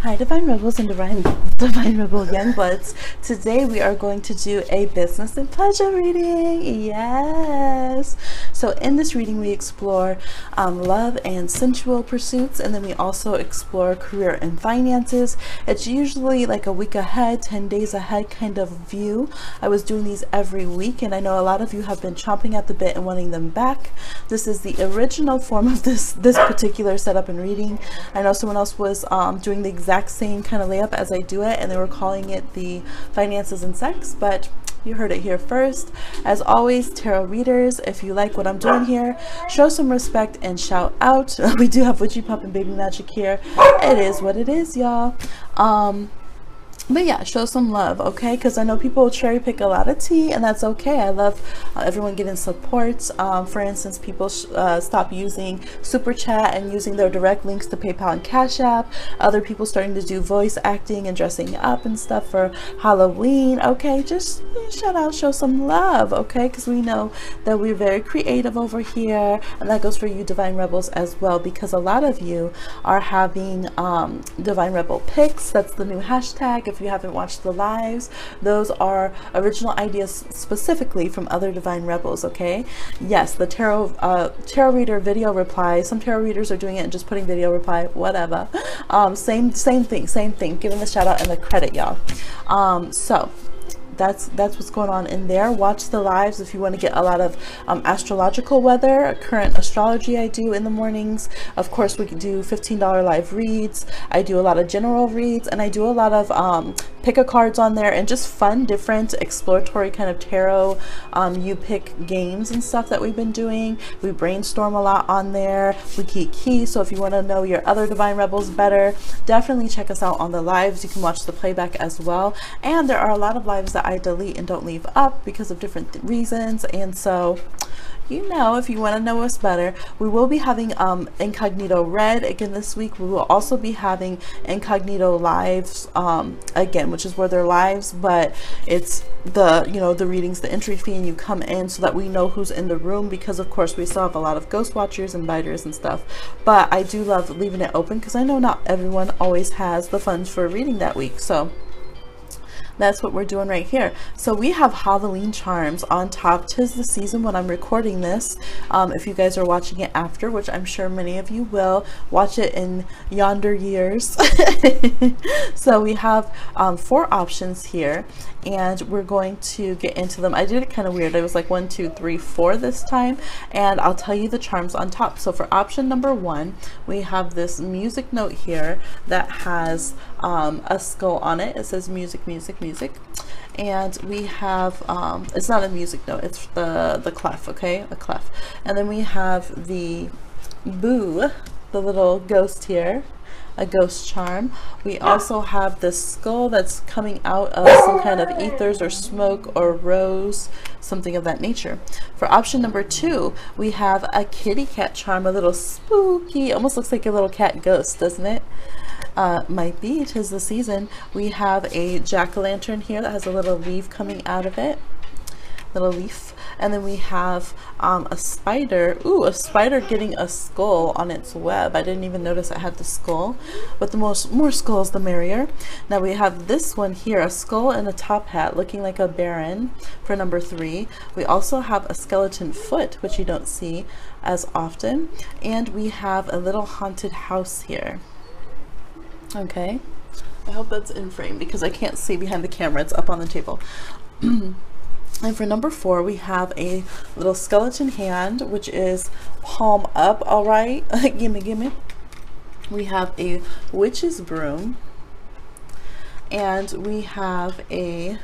Hi Divine Rebels and Divine Rebel Youngbloods. Today we are going to do a business and pleasure reading. Yes! So in this reading we explore love and sensual pursuits, and then we also explore career and finances. It's usually like a week ahead, 10 days ahead kind of view. I was doing these every week, and I know a lot of you have been chomping at the bit and wanting them back. This is the original form of this particular setup and reading. I know someone else was doing the exact same kind of layup as I do it, and they were calling it the finances and sex, but you heard it here first. As always, tarot readers, if you like what I'm doing here, show some respect and shout out. We do have Witchy Pup and Baby Magic here. It is what it is, y'all. But yeah, show some love, okay? Because I know people cherry pick a lot of tea, and that's okay. I love everyone getting support. For instance, people stop using Super Chat and using their direct links to PayPal and Cash App. Other people starting to do voice acting and dressing up and stuff for Halloween, okay? Just shout out, show some love, okay? Because we know that we're very creative over here, and that goes for you Divine Rebels as well, because a lot of you are having Divine Rebel picks. That's the new hashtag. If you haven't watched the lives, those are original ideas specifically from other Divine Rebels, okay? Yes, the tarot reader video reply. Some tarot readers are doing it and just putting video reply, whatever. Same thing. Giving the shout out and the credit, y'all. So that's what's going on in there. Watch the lives if you want to get a lot of astrological weather, current astrology. I do in the mornings. Of course, we can do $15 live reads. I do a lot of general reads, and I do a lot of pick a cards on there, and just fun, different, exploratory kind of tarot you pick games and stuff that we've been doing. We brainstorm a lot on there. We keep key. So if you want to know your other Divine Rebels better, definitely check us out on the lives. You can watch the playback as well. And there are a lot of lives that I delete and don't leave up because of different reasons, and so you know, if you want to know us better, we will be having Incognito Read again this week. We will also be having Incognito Lives again, which is where they're lives, but it's the, you know, the readings, the entry fee, and you come in so that we know who's in the room, because of course we still have a lot of ghost watchers and biters and stuff. But I do love leaving it open because I know not everyone always has the funds for reading that week, so that's what we're doing right here. So we have Halloween charms on top. 'Tis the season when I'm recording this. If you guys are watching it after, which I'm sure many of you will watch it in yonder years. So we have 4 options here, and we're going to get into them. I did it kind of weird. It was like 1, 2, 3, 4 this time, and I'll tell you the charms on top. So for option number 1, we have this music note here that has a skull on it. It says music, music, music. And we have it's not a music note, it's the clef, okay, a clef. And then we have the boo, the little ghost here, a ghost charm. We also have the skull that's coming out of some kind of ethers or smoke or rose, something of that nature. For option number 2, we have a kitty cat charm, a little spooky, almost looks like a little cat ghost, doesn't it? Might be, 'tis the season. We have a jack-o'-lantern here that has a little leaf coming out of it, little leaf. And then we have a spider. Ooh, a spider getting a skull on its web. I didn't even notice it had the skull, but the more skulls the merrier. Now we have this one here, a skull and a top hat looking like a baron for number 3. We also have a skeleton foot, which you don't see as often, and we have a little haunted house here. Okay, I hope that's in frame because I can't see behind the camera. It's up on the table. And for number 4, we have a little skeleton hand, which is palm up. All right, gimme. We have a witch's broom, and we have a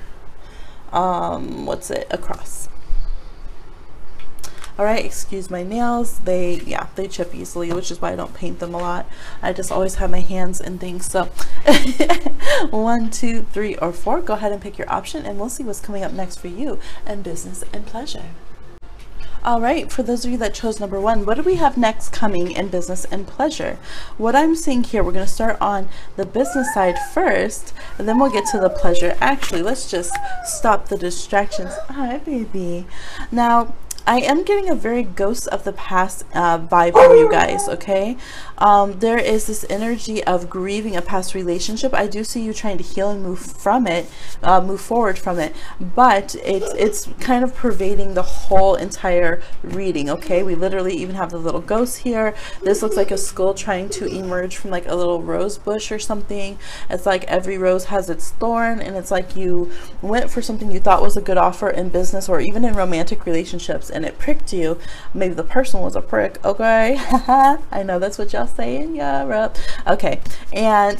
a cross. All right, excuse my nails. They chip easily, which is why I don't paint them a lot. I just always have my hands in things. So 1, 2, 3, or 4. Go ahead and pick your option, and we'll see what's coming up next for you in business and pleasure. All right, for those of you that chose number 1, what do we have next coming in business and pleasure? What I'm seeing here, we're going to start on the business side first, and then we'll get to the pleasure. Actually, let's just stop the distractions. Hi, baby. Now, I am getting a very ghost of the past vibe from you guys, okay? There is this energy of grieving a past relationship. I do see you trying to heal and move from it, move forward from it, but it's kind of pervading the whole entire reading, okay? We literally even have the little ghost here. This looks like a skull trying to emerge from like a little rose bush or something. It's like every rose has its thorn, and it's like you went for something you thought was a good offer in business or even in romantic relationships, and it pricked you. Maybe the person was a prick, okay? I know that's what y'all say in Europe, okay? And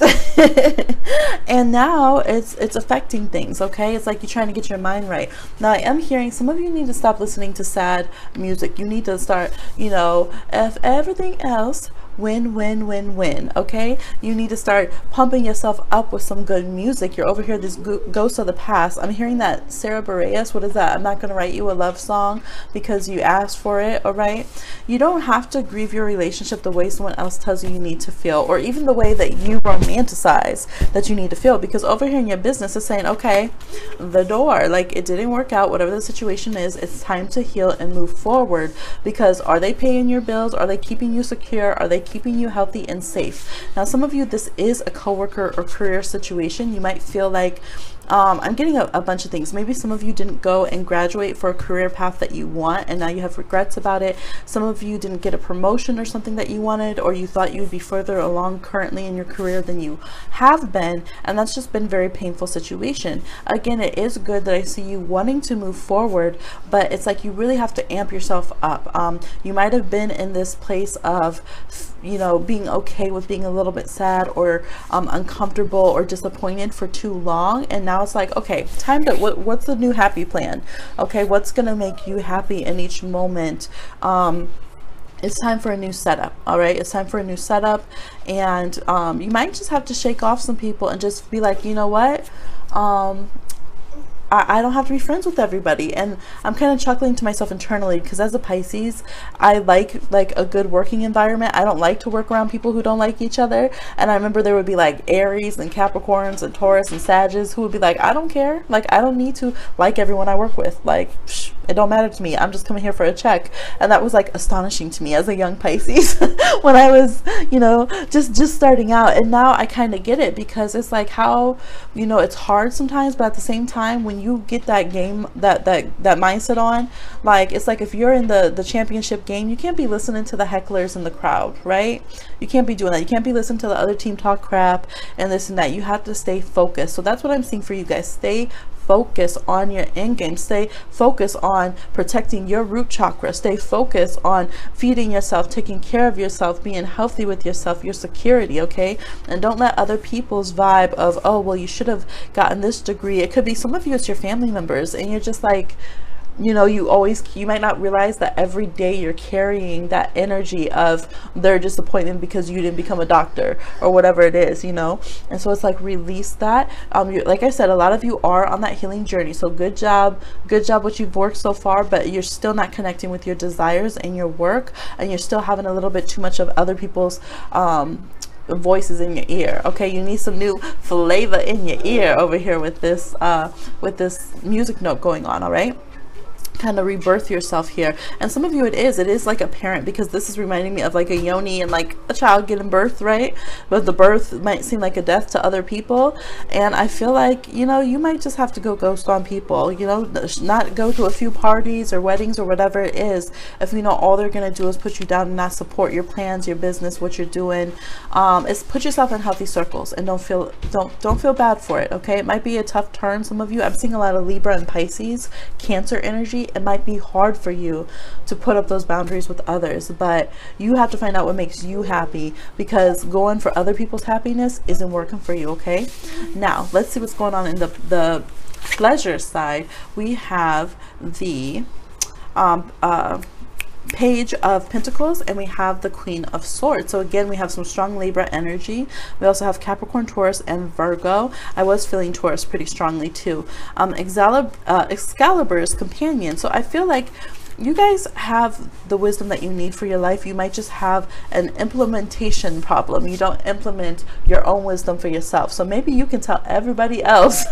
and now it's affecting things, okay? It's like you're trying to get your mind right. Now I am hearing some of you need to stop listening to sad music. You need to start, you know, if everything else, win, win, win, win, okay? You need to start pumping yourself up with some good music. You're over here, this ghost of the past. I'm hearing that Sarah Bareilles, what is that? I'm not going to write you a love song because you asked for it, all right? You don't have to grieve your relationship the way someone else tells you need to feel, or even the way that you romanticize that you need to feel, because over here in your business is saying, okay, the door, like it didn't work out, whatever the situation is, it's time to heal and move forward. Because are they paying your bills? Are they keeping you secure? Are they keeping you healthy and safe? Now some of you, this is a coworker or career situation. You might feel like I'm getting a bunch of things. Maybe some of you didn't go and graduate for a career path that you want, and now you have regrets about it. Some of you didn't get a promotion or something that you wanted, or you thought you would be further along currently in your career than you have been, and that's just been a very painful situation. Again, it is good that I see you wanting to move forward, but it's like you really have to amp yourself up. You might have been in this place of, you know, being okay with being a little bit sad or uncomfortable or disappointed for too long, and now it's like, okay, time to what's the new happy plan? Okay, what's gonna make you happy in each moment? It's time for a new setup. All right, it's time for a new setup, and you might just have to shake off some people and just be like, you know what, I don't have to be friends with everybody. And I'm kind of chuckling to myself internally, because as a Pisces, I like a good working environment. I don't like to work around people who don't like each other. And I remember there would be like Aries and Capricorns and Taurus and Sagittarius who would be like, I don't care, like I don't need to like everyone I work with, like it don't matter to me, I'm just coming here for a check. And that was like astonishing to me as a young Pisces when I was, you know, just starting out. And now I kind of get it, because it's like how, you know, it's hard sometimes, but at the same time, when you get that game, that mindset on, like it's like if you're in the championship game, you can't be listening to the hecklers in the crowd, right? You can't be doing that. You can't be listening to the other team talk crap and this and that. You have to stay focused. So that's what I'm seeing for you guys. Stay focus on your end game. Stay focused on protecting your root chakra. Stay focused on feeding yourself, taking care of yourself, being healthy with yourself, your security, okay? And don't let other people's vibe of, oh, well, you should have gotten this degree. It could be some of you, it's your family members, and you're just like, you know, you might not realize that every day you're carrying that energy of their disappointment because you didn't become a doctor or whatever it is, you know. And so it's like, release that. Like I said, a lot of you are on that healing journey, so good job what you've worked so far, but you're still not connecting with your desires and your work, and you're still having a little bit too much of other people's voices in your ear. Okay, you need some new flavor in your ear over here with this music note going on. All right, kind of rebirth yourself here. And some of you, it is like a parent, because this is reminding me of like a yoni and like a child getting birth, right? But the birth might seem like a death to other people, and I feel like, you know, you might just have to go ghost on people, you know, not go to a few parties or weddings or whatever it is, if you know all they're gonna do is put you down and not support your plans, your business, what you're doing. Is put yourself in healthy circles, and don't feel bad for it. Okay, it might be a tough turn. Some of you, I'm seeing a lot of Libra and Pisces, Cancer energy. It might be hard for you to put up those boundaries with others, but you have to find out what makes you happy, because going for other people's happiness isn't working for you. Okay, now let's see what's going on in the pleasure side. We have the Page of Pentacles, and we have the Queen of Swords. So again, we have some strong Libra energy. We also have Capricorn, Taurus, and Virgo. I was feeling Taurus pretty strongly too. Excalibur's companion. So I feel like you guys have the wisdom that you need for your life. You might just have an implementation problem. You don't implement your own wisdom for yourself. So maybe you can tell everybody else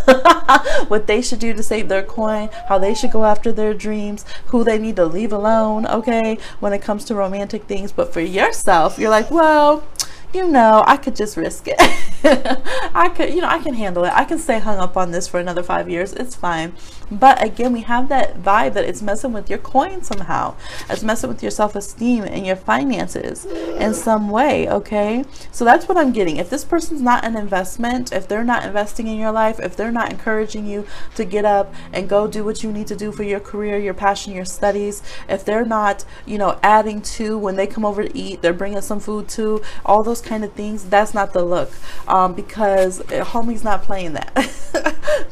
what they should do to save their coin, how they should go after their dreams, who they need to leave alone, okay, when it comes to romantic things. But for yourself, you're like, well, you know, I could just risk it. I could, you know, I can handle it. I can stay hung up on this for another 5 years. It's fine. But again, we have that vibe that it's messing with your coin somehow. It's messing with your self-esteem and your finances in some way, okay? So that's what I'm getting. If this person's not an investment, if they're not investing in your life, if they're not encouraging you to get up and go do what you need to do for your career, your passion, your studies, if they're not, you know, adding to when they come over to eat, they're bringing some food too, all those kind of things, that's not the look. Because homie's not playing that.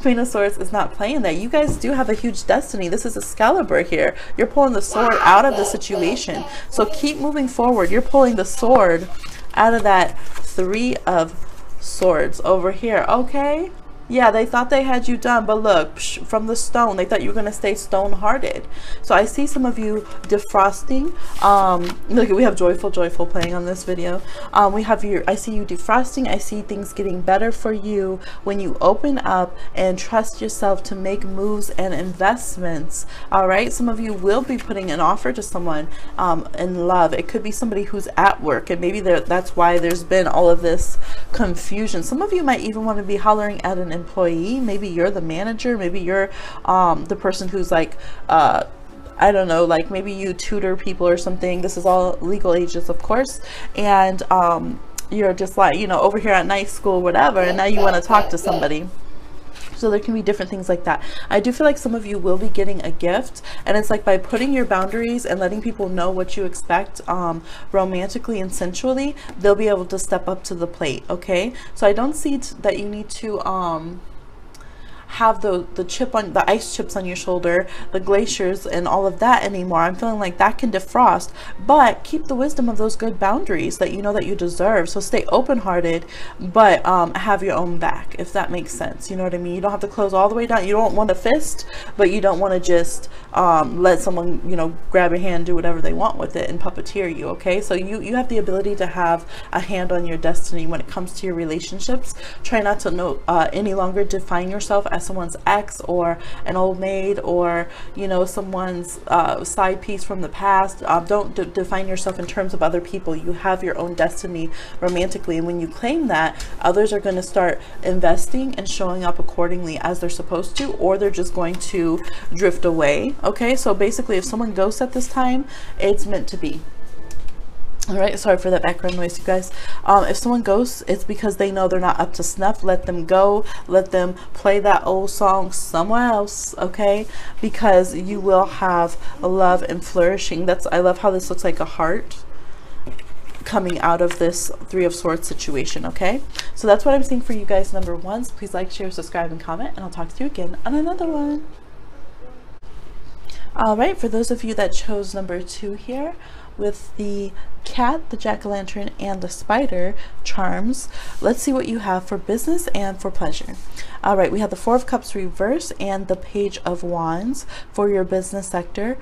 Queen of Swords is not playing that. You guys do have a huge destiny. This is Excalibur here. You're pulling the sword out of the situation. So keep moving forward. You're pulling the sword out of that Three of Swords over here. Okay. Yeah, they thought they had you done, but look, from the stone, they thought you were going to stay stone-hearted. So I see some of you defrosting. Look, we have joyful playing on this video. We have I see you defrosting. I see things getting better for you when you open up and trust yourself to make moves and investments. All right, some of you will be putting an offer to someone in love. It could be somebody who's at work, and maybe that's why there's been all of this confusion. Some of you might even want to be hollering at an employee. Maybe you're the manager, maybe you're the person who's like I don't know, like maybe you tutor people or something. This is all legal ages, of course, and you're just like, you know, over here at night school, whatever, and now you want to talk to somebody. So there can be different things like that. I do feel like some of you will be getting a gift, and it's like by putting your boundaries and letting people know what you expect romantically and sensually, they'll be able to step up to the plate, okay? So I don't see that you need to have the ice chips on your shoulder, the glaciers and all of that anymore. I'm feeling like that can defrost, but keep the wisdom of those good boundaries that you know that you deserve. So stay open-hearted, but have your own back, if that makes sense. You know what I mean? You don't have to close all the way down. You don't want to fist, but you don't want to just let someone, you know, grab your hand, do whatever they want with it and puppeteer you, okay? So you have the ability to have a hand on your destiny when it comes to your relationships. Try not to any longer define yourself as someone's ex or an old maid or, you know, someone's side piece from the past. Don't define yourself in terms of other people. You have your own destiny romantically, and when you claim that, others are going to start investing and showing up accordingly as they're supposed to, or they're just going to drift away, okay? So basically, if someone ghosts at this time, it's meant to be. All right, sorry for that background noise, you guys. If someone ghosts, it's because they know they're not up to snuff. Let them go. Let them play that old song somewhere else, okay? Because you will have love and flourishing. I love how this looks like a heart coming out of this Three of Swords situation, okay? So that's what I'm seeing for you guys, number one. So please like, share, subscribe, and comment, and I'll talk to you again on another one. All right, for those of you that chose number 2 here, with the cat, the jack-o'-lantern, and the spider charms, let's see what you have for business and for pleasure. All right, we have the Four of Cups reverse and the Page of Wands for your business sector.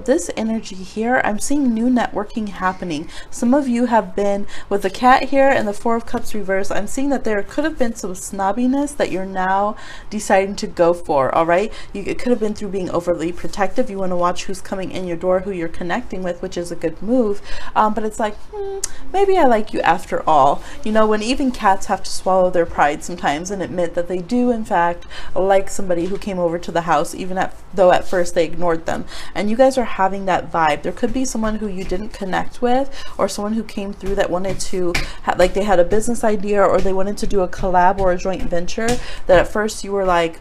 This energy here, I'm seeing new networking happening. Some of you have been with the cat here and the Four of Cups reverse. I'm seeing that there could have been some snobbiness that you're now deciding to go for. All right, it could have been through being overly protective. You want to watch who's coming in your door, who you're connecting with, which is a good move. But it's like, maybe I like you after all. You know, when even cats have to swallow their pride sometimes and admit that they do in fact like somebody who came over to the house, even though at first they ignored them. And you guys are having that vibe. There could be someone who you didn't connect with, or someone who came through that wanted to like they had a business idea, or they wanted to do a collab or a joint venture that at first you were like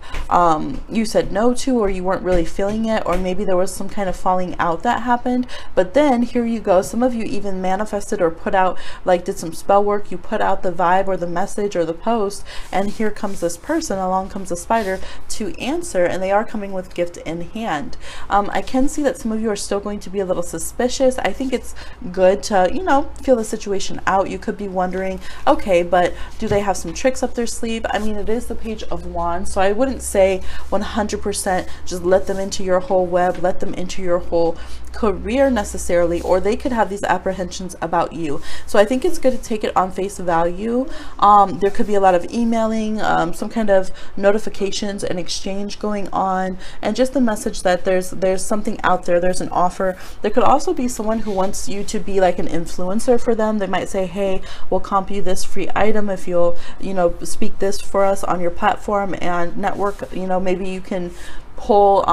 you said no to, or you weren't really feeling it, or maybe there was some kind of falling out that happened. But then here you go, some of you even manifested or put out, like did some spell work, you put out the vibe or the message or the post, and here comes this person, along comes a spider to answer, and they are coming with gift in hand. I can see that some of you are still going to be a little suspicious. I think it's good to, you know, feel the situation out. You could be wondering, okay, but do they have some tricks up their sleeve? I mean, it is the Page of Wands, so I wouldn't say 100% just let them into your whole web, let them into your whole career necessarily, or they could have these apprehensions about you. So I think it's good to take it on face value. There could be a lot of emailing, some kind of notifications and exchange going on, and just the message that there's something out there, there's an offer. There could also be someone who wants you to be like an influencer for them. They might say, hey, we'll comp you this free item if you'll, you know, speak this for us on your platform and network. You know, maybe you can pull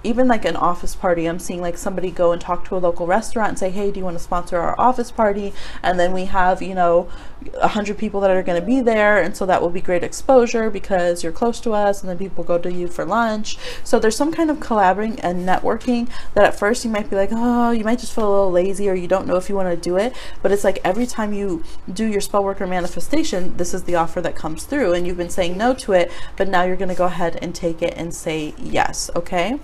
even like an office party. I'm seeing like somebody go and talk to a local restaurant and say, hey, do you want to sponsor our office party? And then we have, you know, 100 people that are going to be there, and so that will be great exposure because you're close to us, and then people go to you for lunch. So there's some kind of collaborating and networking that at first you might be like, oh, you might just feel a little lazy, or you don't know if you want to do it, but it's like every time you do your spell work or manifestation, this is the offer that comes through, and you've been saying no to it, but now you're going to go ahead and take it and say yes. Okay,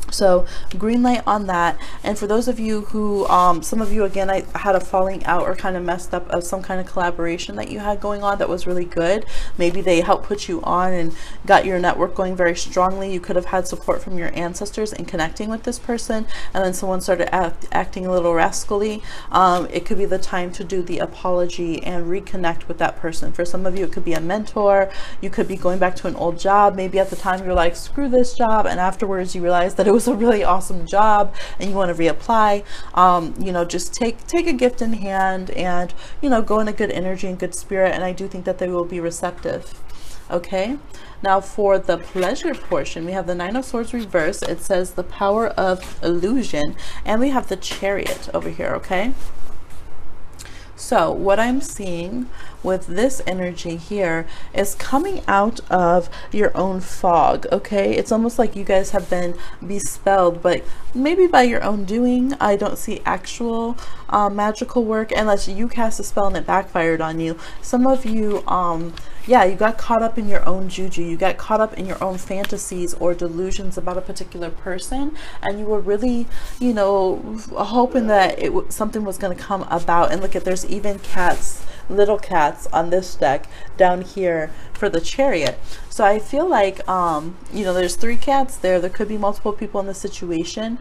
so green light on that. And for those of you who some of you, again, I had a falling out or kind of messed up of some kind of collaboration that you had going on that was really good. Maybe they helped put you on and got your network going very strongly. You could have had support from your ancestors in connecting with this person, and then someone started acting a little rascally. It could be the time to do the apology and reconnect with that person. For some of you, it could be a mentor. You could be going back to an old job. Maybe at the time you're like, screw this job, and afterwards you realize that it was a really awesome job and you want to reapply. You know, just take a gift in hand and, you know, go in a good energy and good spirit, and I do think that they will be receptive. Okay, now for the pleasure portion, we have the Nine of Swords reverse. It says the power of illusion, and we have the Chariot over here. Okay, so what I'm seeing with this energy here is coming out of your own fog. Okay, it's almost like you guys have been bespelled, but maybe by your own doing. I don't see actual magical work unless you cast a spell and it backfired on you. Some of you yeah, you got caught up in your own juju. You got caught up in your own fantasies or delusions about a particular person, and you were really, you know, hoping that something was going to come about. And look at, there's even cats, little cats on this deck down here for the Chariot. So I feel like, you know, there's 3 cats there. There could be multiple people in the situation.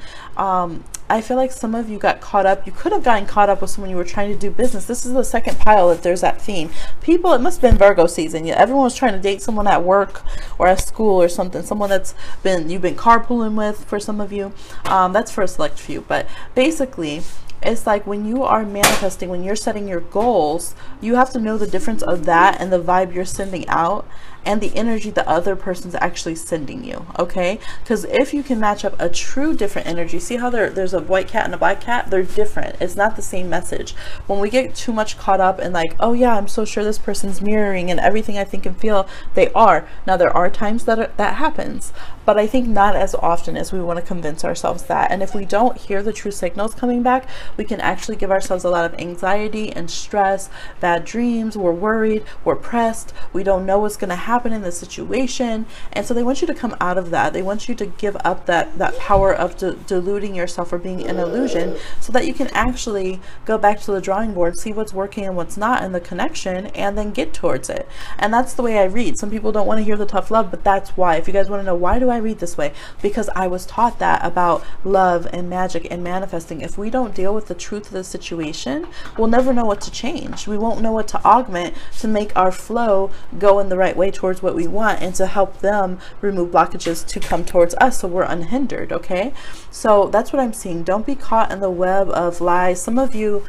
I feel like some of you got caught up. You could have gotten caught up with someone you were trying to do business. This is the second pile if there's that theme. People, it must have been Virgo season. Yeah, everyone was trying to date someone at work or at school or something. Someone that's you've been carpooling with for some of you. That's for a select few. But basically, it's like when you are manifesting, when you're setting your goals, you have to know the difference of that and the vibe you're sending out and the energy the other person's actually sending you. Okay, because if you can match up a true different energy, see how there's a white cat and a black cat, they're different. It's not the same message. When we get too much caught up in like, oh yeah, I'm so sure this person's mirroring and everything I think and feel, they are. Now there are times that happens, but I think not as often as we want to convince ourselves that. And if we don't hear the true signals coming back, we can actually give ourselves a lot of anxiety and stress, bad dreams. We're worried, we're pressed, we don't know what's going to happen in the situation. And so they want you to come out of that. They want you to give up that power of deluding yourself or being an illusion, so that you can actually go back to the drawing board, see what's working and what's not in the connection, and then get towards it. And that's the way I read. Some people don't want to hear the tough love, but that's why. If you guys want to know why do I read this way, because I was taught that about love and magic and manifesting. If we don't deal with the truth of the situation, we'll never know what to change. We won't know what to augment to make our flow go in the right way towards what we want, and to help them remove blockages to come towards us so we're unhindered. Okay, so that's what I'm seeing. Don't be caught in the web of lies. Some of you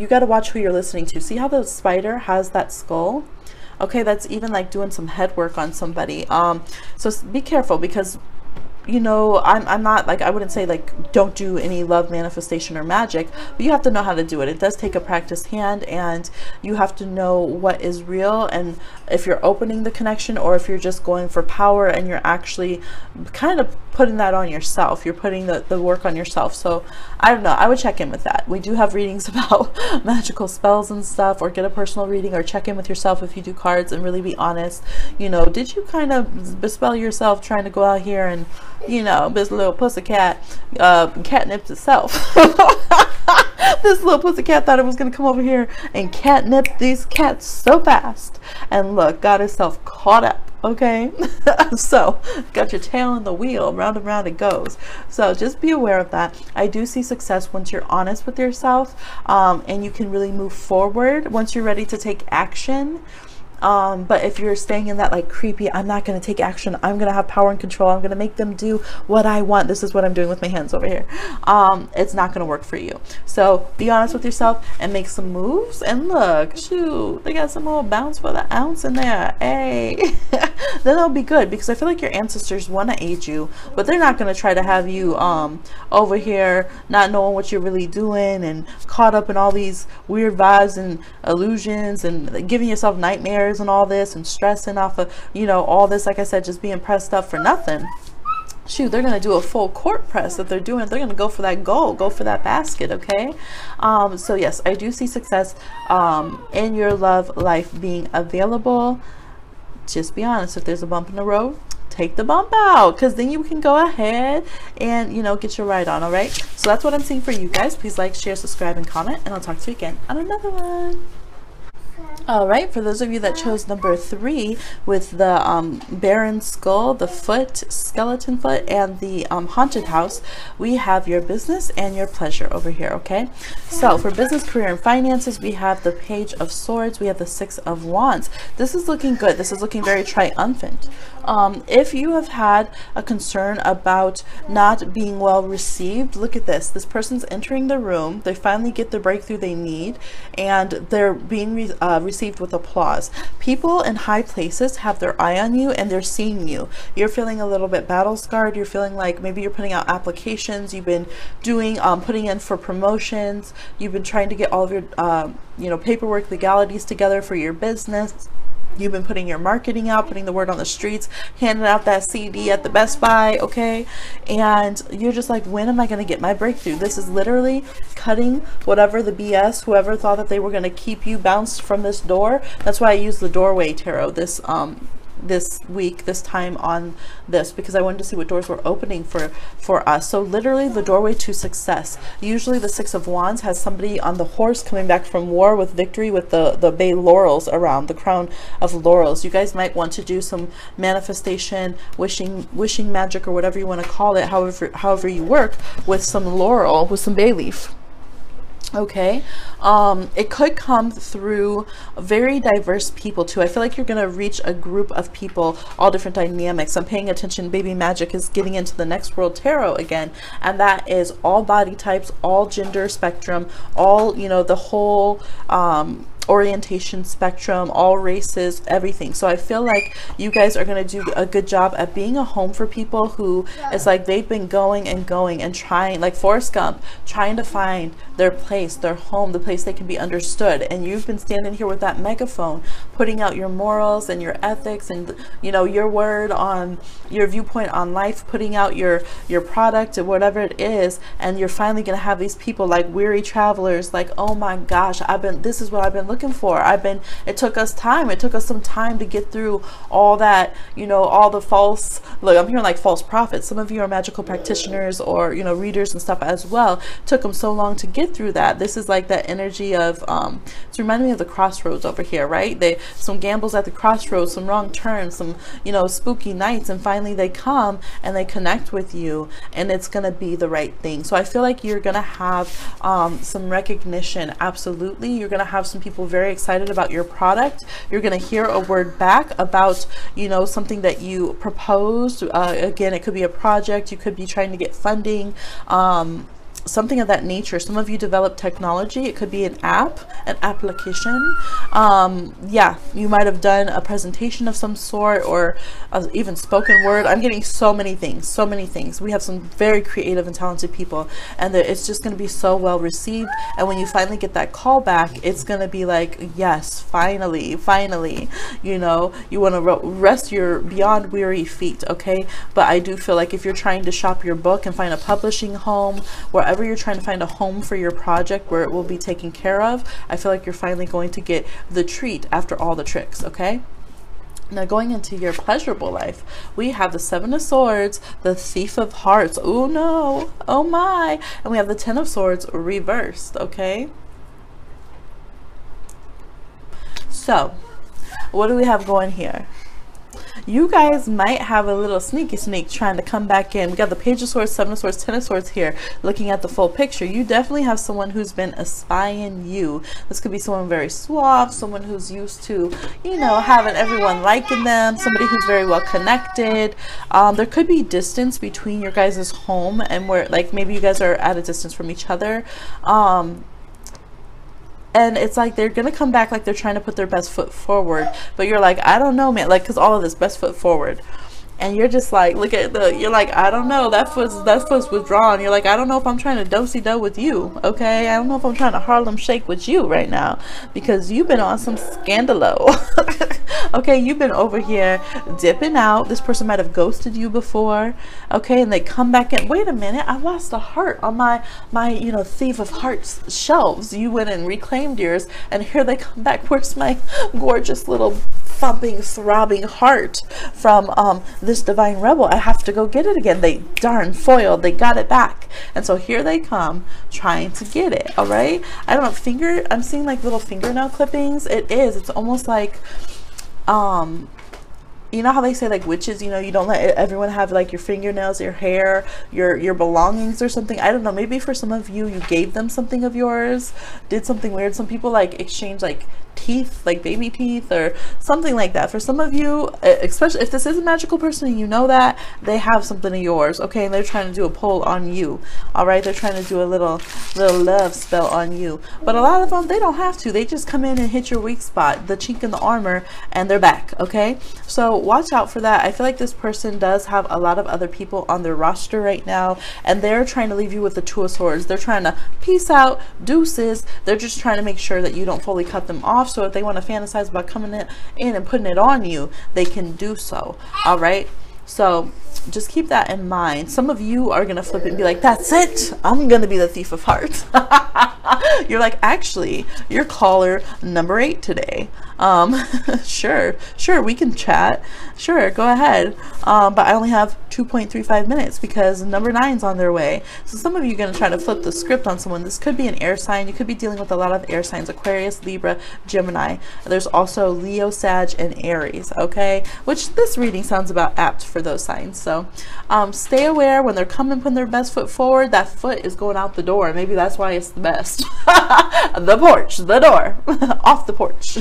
got to watch who you're listening to. See how the spider has that skull? Okay, that's even like doing some head work on somebody. So be careful, because you know, I'm not like, I wouldn't say like don't do any love manifestation or magic, but you have to know how to do it. It does take a practiced hand, and you have to know what is real, and if you're opening the connection, or if you're just going for power and you're actually kind of putting that on yourself. You're putting the work on yourself. So I don't know, I would check in with that. We do have readings about magical spells and stuff, or get a personal reading, or check in with yourself if you do cards and really be honest. You know, did you kind of bespell yourself trying to go out here and, you know, this little pussycat catnipped itself. This little pussycat thought it was going to come over here and catnip these cats so fast, and look, got itself caught up. Okay. So got your tail in the wheel, round and round it goes. So just be aware of that. I do see success once you're honest with yourself, and you can really move forward once you're ready to take action. But if you're staying in that like creepy, I'm not going to take action, I'm going to have power and control, I'm going to make them do what I want, this is what I'm doing with my hands over here, it's not going to work for you. So be honest with yourself and make some moves. And look, shoot, they got some more bounce for the ounce in there. Hey. Then it'll be good, because I feel like your ancestors want to aid you, but they're not going to try to have you over here not knowing what you're really doing, and caught up in all these weird vibes and illusions, and giving yourself nightmares and all this, and stressing off of, you know, all this, like I said, just being pressed up for nothing. Shoot, they're going to do a full court press that they're doing. They're going to go for that goal, go for that basket. Okay. So yes, I do see success in your love life being available. Just be honest. If there's a bump in the road, take the bump out, because then you can go ahead and, you know, get your ride on. All right. So that's what I'm seeing for you guys. Please like, share, subscribe, and comment, and I'll talk to you again on another one. All right, for those of you that chose number 3 with the barren skull, the foot, skeleton foot, and the haunted house, we have your business and your pleasure over here. Okay, so for business, career, and finances, we have the Page of Swords, we have the 6 of Wands. This is looking good. This is looking very triumphant. If you have had a concern about not being well received, look at this. This person's entering the room, they finally get the breakthrough they need, and they're being received with applause. People in high places have their eye on you, and they're seeing you. You're feeling a little bit battle scarred. You're feeling like maybe you're putting out applications, you've been doing putting in for promotions, you've been trying to get all of your you know, paperwork, legalities together for your business. You've been putting your marketing out, putting the word on the streets, handing out that CD at the Best Buy, okay? And you're just like, when am I going to get my breakthrough? This is literally cutting whatever the BS, whoever thought that they were going to keep you bounced from this door. That's why I use the doorway tarot this week, this time on this, because I wanted to see what doors were opening for us. So literally the doorway to success. Usually the 6 of Wands has somebody on the horse coming back from war with victory, with the bay laurels around, the crown of laurels. You guys might want to do some manifestation, wishing magic, or whatever you want to call it, however you work, with some laurel, with some bay leaf. Okay, it could come through very diverse people too. I feel like you're going to reach a group of people, all different dynamics. I'm paying attention. Baby Magic is getting into the Next World Tarot again, and that is all body types, all gender spectrum, all, you know, the whole orientation spectrum, all races, everything. So I feel like you guys are going to do a good job at being a home for people who, it's like they've been going and going and trying, like Forrest Gump, trying to find their place, their home, the place they can be understood. And you've been standing here with that megaphone, putting out your morals and your ethics, and, you know, your word on your viewpoint on life, putting out your product or whatever it is. And you're finally going to have these people like weary travelers, like, oh my gosh, this is what I've been looking for. It took us time. It took us some time to get through all that, you know, all the false, look, I'm hearing like false prophets. Some of you are magical practitioners, or, you know, readers and stuff as well. It took them so long to get through that. This is like that energy of, it's reminding me of the crossroads over here, right? Some gambles at the crossroads, some wrong turns, some, you know, spooky nights, and finally they come and they connect with you, and it's going to be the right thing. So I feel like you're going to have some recognition. Absolutely. You're going to have some people very excited about your product. You're going to hear a word back about, you know, something that you proposed. Again, it could be a project. You could be trying to get funding. something of that nature. Some of you develop technology. It could be an app, an application. Yeah, you might have done a presentation of some sort, or even spoken word. I'm getting so many things, so many things. We have some very creative and talented people, and it's just going to be so well received. And when you finally get that call back, it's going to be like, yes, finally, you know, you want to rest your beyond weary feet. Okay, but I do feel like if you're trying to shop your book and find a publishing home, wherever you're trying to find a home for your project where it will be taken care of, I feel like you're finally going to get the treat after all the tricks. Okay, now going into your pleasurable life, we have the Seven of Swords, the Thief of Hearts, oh no, oh my, and we have the Ten of Swords reversed. Okay, so what do we have going here? You guys might have a little sneaky sneak trying to come back in. We got the Page of Swords, Seven of Swords, Ten of Swords here, looking at the full picture. You definitely have someone who's been espying you. This could be someone very suave, someone who's used to, you know, having everyone liking them, somebody who's very well connected. There could be distance between your guys' home and where, like, maybe you guys are at a distance from each other. And it's like they're going to come back like they're trying to put their best foot forward. But you're like, I don't know, man. Like, because all of this best foot forward. And you're just like, look at you're like, I don't know. That foot's withdrawn. You're like, I don't know if I'm trying to do-si-do with you. Okay. I don't know if I'm trying to Harlem shake with you right now. Because you've been on some scandalo. Okay. You've been over here dipping out. This person might have ghosted you before. Okay. And they come back in. Wait a minute. I lost a heart on my, you know, Thief of Hearts shelves. You went and reclaimed yours. And here they come back. Where's my gorgeous little thumping, throbbing heart from this divine rebel? I have to go get it again. They darn foiled. They got it back. And so here they come trying to get it. All right. I don't know. I'm seeing like little fingernail clippings. It's almost like, you know how they say like witches, you know, you don't let everyone have like your fingernails, your hair, your belongings or something. I don't know. Maybe for some of you, you gave them something of yours, did something weird. Some people like exchange like teeth, like baby teeth or something like that. For some of you, especially if this is a magical person and you know that, they have something of yours. Okay, and they're trying to do a pull on you. All right, they're trying to do a little love spell on you. But a lot of them, they don't have to. They just come in and hit your weak spot, the chink in the armor, and they're back. Okay, so watch out for that. I feel like this person does have a lot of other people on their roster right now, and they're trying to leave you with the Two of Swords. They're trying to peace out, deuces. They're just trying to make sure that you don't fully cut them off. So if they want to fantasize about coming in and putting it on you, they can do so. All right, so just keep that in mind. Some of you are gonna flip it and be like, that's it, I'm gonna be the Thief of Hearts. You're like, actually, you're caller number 8 today. Sure, we can chat. Sure, go ahead. But I only have 2.35 minutes because number 9's on their way. So some of you are going to try to flip the script on someone. This could be an air sign. You could be dealing with a lot of air signs: Aquarius, Libra, Gemini. There's also Leo, Sag, and Aries. Okay, which this reading sounds about apt for those signs. So stay aware when they're coming, putting their best foot forward. That foot is going out the door. Maybe that's why it's the best. The porch, the door, off the porch.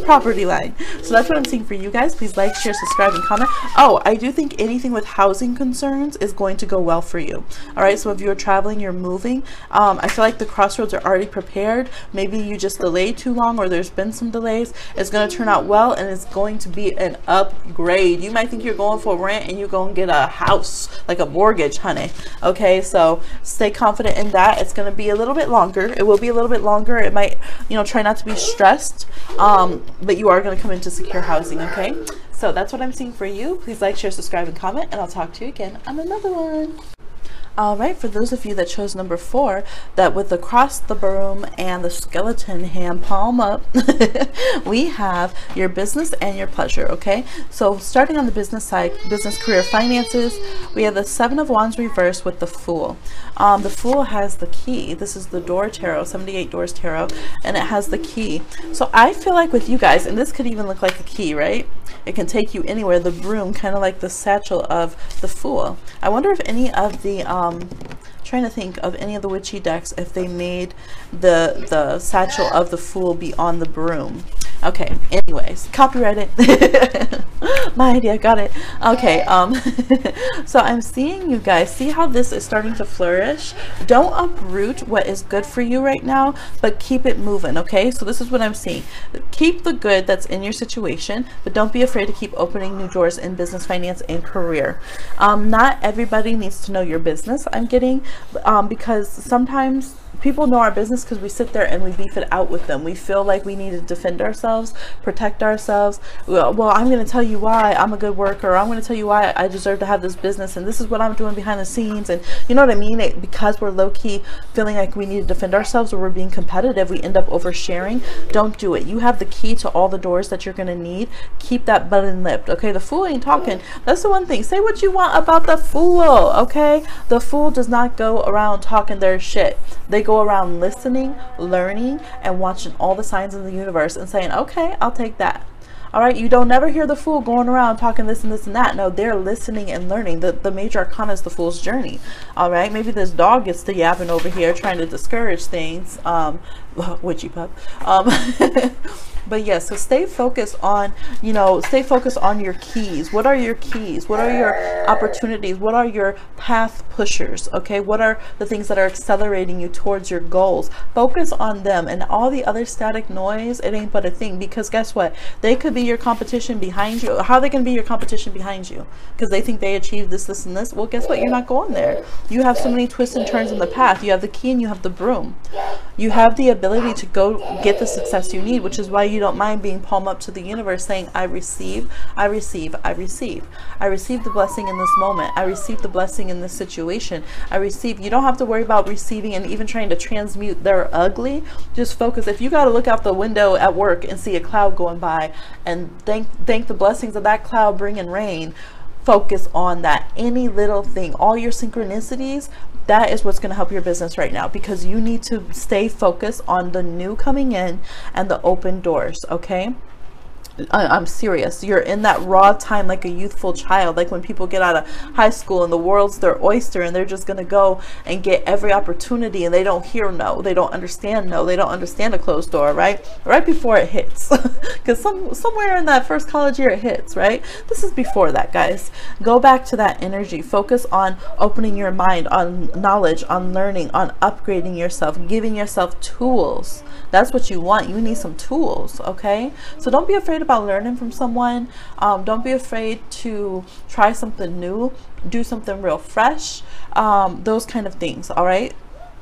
Property line. So that's what I'm seeing for you guys. Please like, share, subscribe, and comment. Oh, I do think anything with housing concerns is going to go well for you. All right, so if you're traveling, you're moving, I feel like the crossroads are already prepared. Maybe you just delayed too long, or there's been some delays. It's going to turn out well, and it's going to be an upgrade. You might think you're going for rent and you're going to get a house, like a mortgage, honey. Okay, so stay confident in that. It's going to be a little bit longer. It will be a little bit longer. It might, you know, try not to be stressed, but you are going to come into secure housing. Okay, so that's what I'm seeing for you. Please like, share, subscribe, and comment, and I'll talk to you again on another one. All right, for those of you that chose number 4, that with the cross, the broom, and the skeleton hand palm up, we have your business and your pleasure. Okay, so starting on the business side, business, career, finances, we have the 7 of Wands reversed with the Fool. The Fool has the key. This is the Door Tarot, 78 Doors Tarot, and it has the key. So I feel like with you guys, and this could even look like a key, right? It can take you anywhere. The broom, kind of like the satchel of the Fool. I wonder if any of the trying to think of any of the witchy decks, if they made the satchel of the Fool be on the broom. Okay, anyways, copyright it. My idea, got it. Okay, so I'm seeing you guys, see how this is starting to flourish? Don't uproot what is good for you right now, but keep it moving, okay? So this is what I'm seeing. Keep the good that's in your situation, but don't be afraid to keep opening new doors in business, finance, and career. Not everybody needs to know your business, I'm getting, because sometimes people know our business because we sit there and we beef it out with them. We feel like we need to defend ourselves, protect ourselves. Well, I'm going to tell you why I'm a good worker. I'm going to tell you why I deserve to have this business, and this is what I'm doing behind the scenes. And you know what I mean? Because we're low-key feeling like we need to defend ourselves, or we're being competitive, we end up oversharing. Don't do it. You have the key to all the doors that you're going to need. Keep that button lipped, okay? The fool ain't talking. That's the one thing. Say what you want about the fool, okay? The fool does not go around talking their shit. They go around listening, learning, and watching all the signs in the universe and saying, okay, I'll take that. All right, you don't never hear the fool going around talking this and this and that. No, they're listening and learning. The major arcana is the fool's journey. All right, maybe this dog gets to yapping over here trying to discourage things. Witchy pup. But yes, so stay focused on, stay focused on your keys. What are your keys? What are your opportunities? What are your path pushers? Okay, what are the things that are accelerating you towards your goals? Focus on them, and all the other static noise, it ain't but a thing. Because guess what? They could be your competition behind you. How are they going to be your competition behind you? Because they think they achieved this, this, and this. Well, guess what? You're not going there. You have so many twists and turns in the path. You have the key and you have the broom. You have the ability to go get the success you need, which is why you don't mind being palm up to the universe saying, I receive, I receive, I receive. I receive the blessing in this moment. I receive the blessing in this situation. I receive. You don't have to worry about receiving and even trying to transmute their ugly. Just focus. If you got to look out the window at work and see a cloud going by and thank the blessings of that cloud bringing rain, focus on that. Any little thing, all your synchronicities, that is what's going to help your business right now, because you need to stay focused on the new coming in and the open doors. Okay, I'm serious. You're in that raw time like a youthful child, like when people get out of high school and the world's their oyster and they're just going to go and get every opportunity, and they don't hear no, they don't understand no, they don't understand a closed door, right before it hits. Because somewhere in that first college year it hits, right? This is before that, guys. Go back to that energy. Focus on opening your mind, on knowledge, on learning, on upgrading yourself, giving yourself tools. That's what you want. You need some tools. Okay, so don't be afraid about learning from someone. Don't be afraid to try something new, do something real fresh, those kind of things. All right,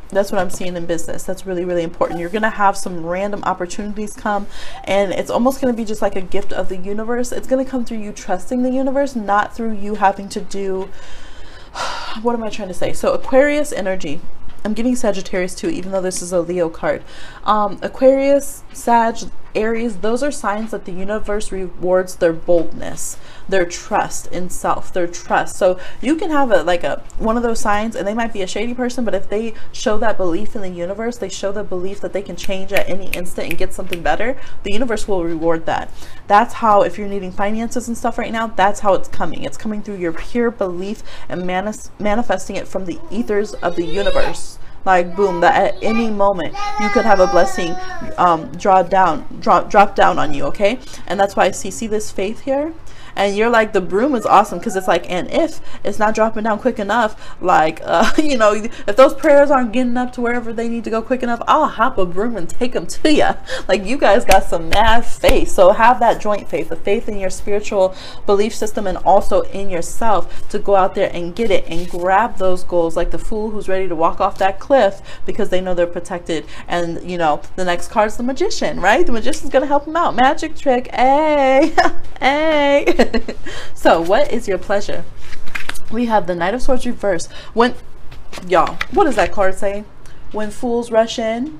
that's what I'm seeing in business. That's really, really important. You're gonna have some random opportunities come, and it's almost gonna be just like a gift of the universe. It's gonna come through you trusting the universe, not through you having to do what am I trying to say? So Aquarius energy, I'm getting Sagittarius too, even though this is a Leo card. Aquarius, Sag, Aries, those are signs that the universe rewards their boldness, their trust in self, their trust. So you can have one of those signs, and they might be a shady person, but if they show that belief in the universe, they show the belief that they can change at any instant and get something better, the universe will reward that. That's how, if you're needing finances and stuff right now, that's how it's coming. It's coming through your pure belief and manifesting it from the ethers of the universe. Like boom, that at any moment you could have a blessing drop down on you. Okay, and that's why I see this faith here. And you're like, the broom is awesome, because it's like, and if it's not dropping down quick enough, like if those prayers aren't getting up to wherever they need to go quick enough, I'll hop a broom and take them to you. Like, you guys got some mad faith. So have that joint faith, the faith in your spiritual belief system and also in yourself, to go out there and get it and grab those goals, like the fool who's ready to walk off that cliff because they know they're protected. And the next card is the magician, right? The magician's gonna help him out. Magic trick, hey. Hey. So what is your pleasure? We have the Knight of Swords reverse. Y'all, what does that card say? When fools rush in.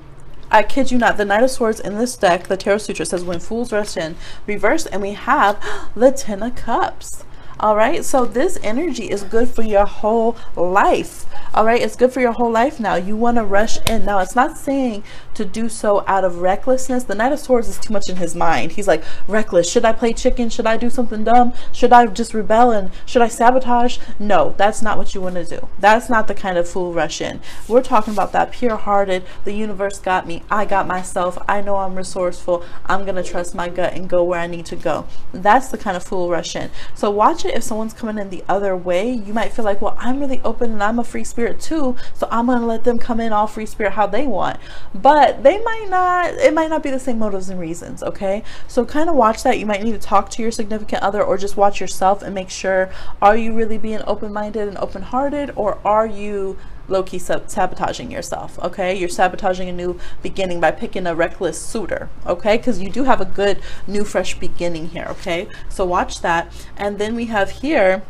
I kid you not, the Knight of Swords in this deck, the TarotSutra, says when fools rush in reversed, and we have the Ten of Cups. All right, so this energy is good for your whole life. All right, it's good for your whole life now. You want to rush in. Now, it's not saying to do so out of recklessness. The Knight of Swords is too much in his mind. He's like, reckless. Should I play chicken? Should I do something dumb? Should I just rebel? And should I sabotage? No, that's not what you want to do. That's not the kind of fool rush in. We're talking about that pure-hearted, the universe got me. I got myself. I know I'm resourceful. I'm going to trust my gut and go where I need to go. That's the kind of fool rush in. So watch it if someone's coming in the other way. You might feel like, well, I'm really open and I'm a free spirit too, so I'm going to let them come in all free spirit how they want. But they might not, it might not be the same motives and reasons, okay? So kind of watch that. You might need to talk to your significant other or just watch yourself and make sure, are you really being open-minded and open-hearted, or are you low-key sabotaging yourself? Okay, you're sabotaging a new beginning by picking a reckless suitor, okay? Because you do have a good new fresh beginning here, okay? So watch that. And then we have here,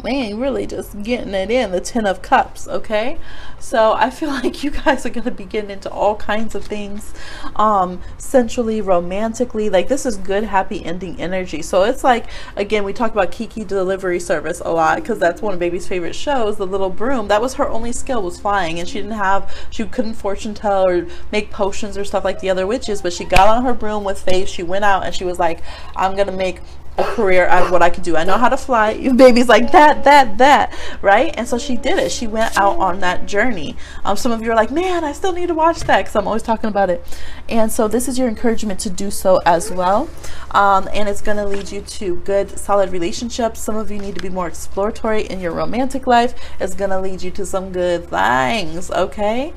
man, really just getting it in, the 10 of Cups, okay? So I feel like you guys are going to be getting into all kinds of things, sensually, romantically. Like, this is good, happy ending energy. So it's like, again, we talk about Kiki delivery service a lot because that's one of baby's favorite shows, the little broom. That was her only skill, was flying, and she couldn't fortune tell or make potions or stuff like the other witches, but she got on her broom with faith. She went out and she was like, I'm going to make a career out of what I can do. I know how to fly. Baby's like that, right? And so she did it. She went out on that journey. Some of you are like, man, I still need to watch that because I'm always talking about it. And so this is your encouragement to do so as well. And it's going to lead you to good, solid relationships. Some of you need to be more exploratory in your romantic life. It's going to lead you to some good things, okay?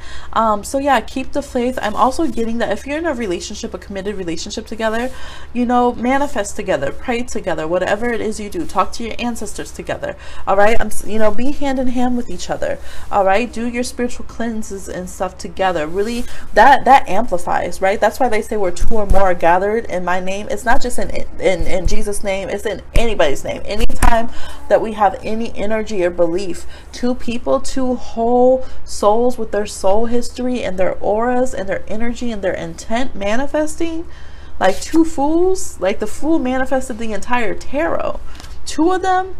So yeah, keep the faith. I'm also getting that if you're in a relationship, a committed relationship together, you know, manifest together, pray together, whatever it is you do, talk to your ancestors together. All right, you know, be hand in hand with each other. All right, do your spiritual cleanses and stuff together. Really, that amplifies, right? That's why they say where 2 or more are gathered in my name. It's not just in Jesus' name, it's in anybody's name. Anytime that we have any energy or belief, 2 people, 2 whole souls with their soul history and their auras and their energy and their intent manifesting, like 2 fools, like the fool manifested the entire tarot. 2 of them,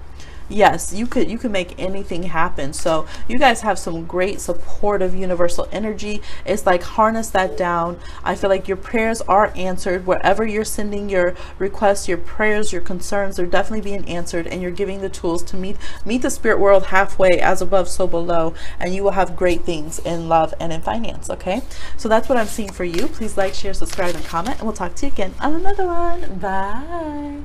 yes, you could make anything happen. So you guys have some great supportive universal energy. It's like, harness that down. I feel like your prayers are answered. Wherever you're sending your requests, your prayers, your concerns, they're definitely being answered, and you're giving the tools to meet the spirit world halfway, as above so below, and you will have great things in love and in finance. Okay, so that's what I'm seeing for you. Please like, share, subscribe, and comment, and we'll talk to you again on another one. Bye.